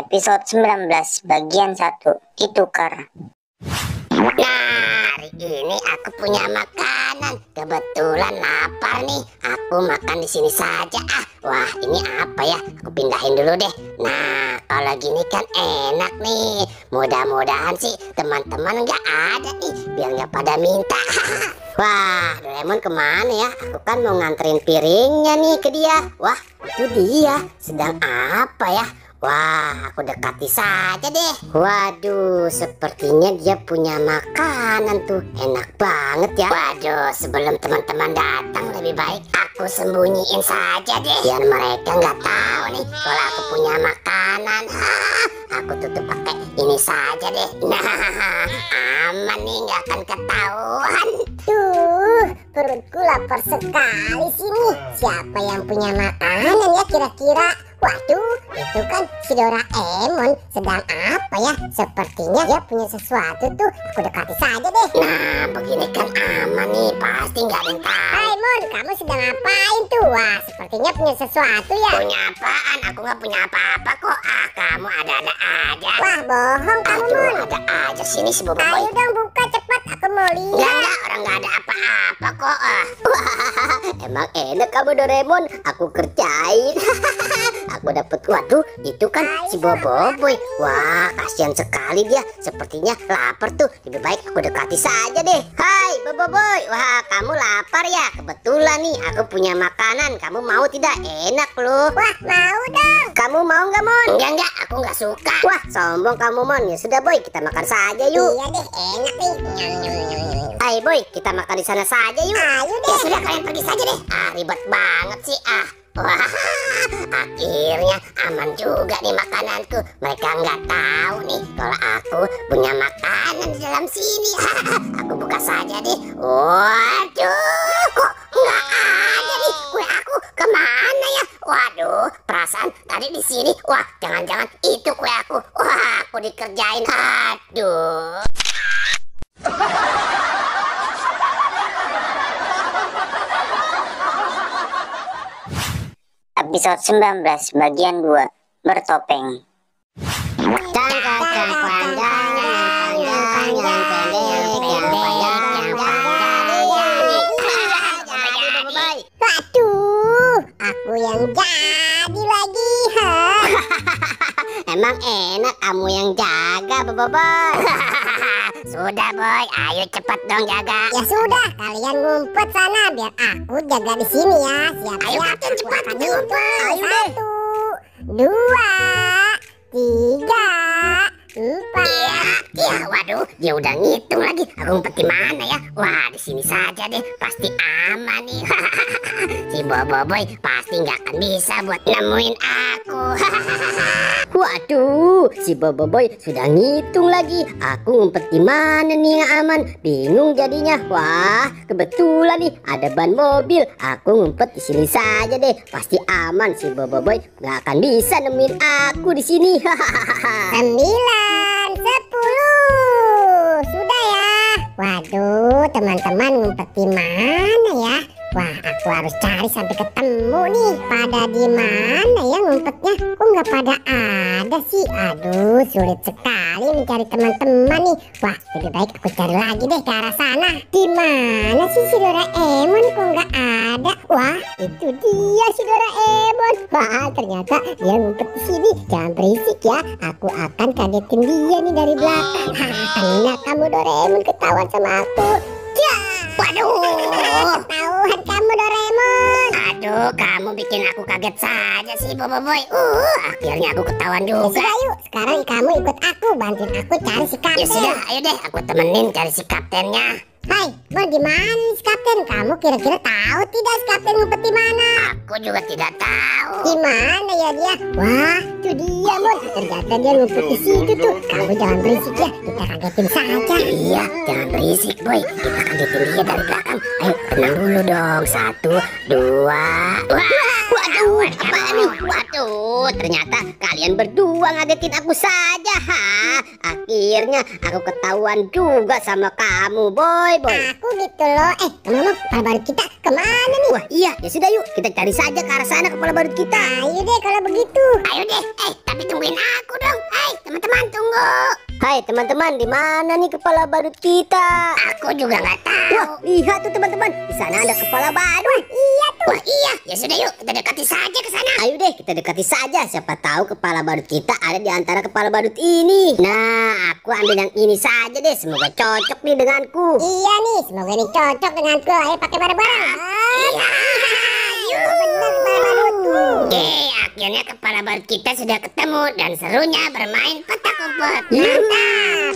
Episode 19 bagian 1 ditukar. Nah, hari ini aku punya makanan. Kebetulan lapar nih. Aku makan di sini saja. Wah, ini apa ya? Aku pindahin dulu deh. Nah, kalau gini kan enak nih. Mudah-mudahan sih teman-teman nggak ada nih, biar nggak pada minta. Wah, Doraemon kemana ya? Aku kan mau nganterin piringnya nih ke dia. Wah, itu dia. Sedang apa ya? Wah, aku dekati saja deh. Waduh, sepertinya dia punya makanan tuh. Enak banget ya. Waduh, sebelum teman-teman datang lebih baik aku sembunyiin saja deh, biar mereka nggak tahu nih kalau aku punya makanan. Aku tutup pakai ini saja deh. Nah, aman nih, nggak akan ketahuan. Tuh, perutku lapar sekali sini. Siapa yang punya makanan ya kira-kira? Waduh, itu kan si Doraemon. Sedang apa ya? Sepertinya dia punya sesuatu tuh. Aku dekati saja deh. Nah, begini kan aman nih. Pasti nggak ada yang tahu. Hai Mon, kamu sedang ngapain tuh? Wah, sepertinya punya sesuatu ya. Punya apaan? Aku nggak punya apa-apa kok. Kamu ada-ada aja. Wah, bohong kamu Mon. Ada aja sini si Boboiboy. Ayo dong buka cepat. Aku mau lihat. Enggak, orang nggak ada apa-apa kok. Wah, emang enak kamu Doraemon. Aku kerjain. Aku dapat. Waduh, itu kan si Boboiboy. Wah, kasihan sekali dia. Sepertinya lapar tuh. Lebih baik aku dekati saja deh. Hai Boboiboy. Wah, kamu lapar ya? Kebetulan nih aku punya makanan. Kamu mau tidak? Enak loh. Wah, mau dong. Kamu mau nggak Mon? Enggak, aku nggak suka. Wah, sombong kamu Mon. Ya sudah Boy, kita makan saja yuk. Iya deh, enak nih. Hai Boy, kita makan di sana saja yuk. Ayo deh. Ya sudah, kalian pergi saja deh. Ribet banget sih. Wah, akhirnya aman juga nih makananku. Mereka nggak tahu nih kalau aku punya makanan di dalam sini. Aku buka saja deh. Waduh, kok nggak ada nih kue aku? Kemana ya? Waduh, perasaan tadi di sini. Wah, jangan-jangan itu kue aku. Wah, aku dikerjain. Aduh. Episode 19 bagian 2 bertopeng. Waduh, aku yang jadi lagi. Emang enak kamu yang jaga, Boboiboy. Sudah Boy, ayo cepat dong jaga. Ya sudah, kalian ngumpet sana biar aku jaga di sini ya. Siap-siap. Ayo Kapten, cepat kita ngumpet. Ayo deh. 1, 2, 3, 4. Ya, waduh, dia udah ngitung lagi. Aku ngumpet di mana ya? Wah, di sini saja deh. Pasti aman nih. Si Boboiboy pasti nggak akan bisa buat nemuin aku. Waduh, si Boboiboy sudah ngitung lagi. Aku ngumpet di mana nih yang aman? Bingung jadinya. Wah, kebetulan nih ada ban mobil. Aku ngumpet di sini saja deh. Pasti aman, si Boboiboy nggak akan bisa nemuin aku di sini. 9, 10. Sudah ya. Waduh, teman-teman ngumpet di mana ya? Wah, aku harus cari sampai ketemu nih. Pada di mana ya ngumpetnya? Kok nggak pada ada sih? Aduh, sulit sekali mencari teman-teman nih. Wah, lebih baik aku cari lagi deh ke arah sana. Di mana sih si Doraemon? Kok nggak ada? Wah, itu dia si Doraemon. Wah, ternyata dia ngumpet di sini. Jangan berisik ya. Aku akan kagetin dia nih dari belakang. Kena kamu Doraemon ketahuan sama aku. Waduh, ketahuan kamu Doraemon. Aduh, kamu bikin aku kaget saja sih Boboiboy. Akhirnya aku ketahuan juga. Ya sudah yuk, sekarang kamu ikut aku, bantuin aku cari si kapten. Ya sudah, ayo deh, aku temenin cari si kaptennya. Hai, Mon, di mana si kapten? Kamu kira-kira tahu tidak si kapten ngumpet di mana? Aku juga tidak tahu. Di mana ya dia? Wah, itu dia Mon. Ternyata dia ngumpet di situ tuh. Kamu jangan berisik ya, kita kagetin saja. Iya, jangan berisik Boy. Kita kagetin dia dari belakang. Ayo, tenang dulu dong. 1, 2. Wah, Waduh, apa nih? Waduh, ternyata kalian berdua ngagetin aku saja. Akhirnya aku ketahuan juga sama kamu, boy. Aku gitu loh. Ngomong, kepala barut kita kemana nih? Wah iya, ya sudah yuk kita cari saja ke arah sana kepala barut kita. Ayo deh kalau begitu. Ayo deh, tapi tungguin aku dong. Teman-teman tunggu. Hai teman-teman, di mana nih kepala badut kita? Aku juga nggak tahu. Wah, lihat tuh teman-teman, di sana ada kepala badut. Iya tuh. Wah iya, ya sudah yuk kita dekati saja ke sana. Ayo deh kita dekati saja. Siapa tahu kepala badut kita ada di antara kepala badut ini. Nah, aku ambil yang ini saja deh. Semoga cocok nih denganku. Iya nih, semoga ini cocok denganku. Ayo pakai bareng-bareng. Iya. Benar kepala barutku. Oke, akhirnya kepala badut kita sudah ketemu dan serunya bermain petak umpet. Mantap.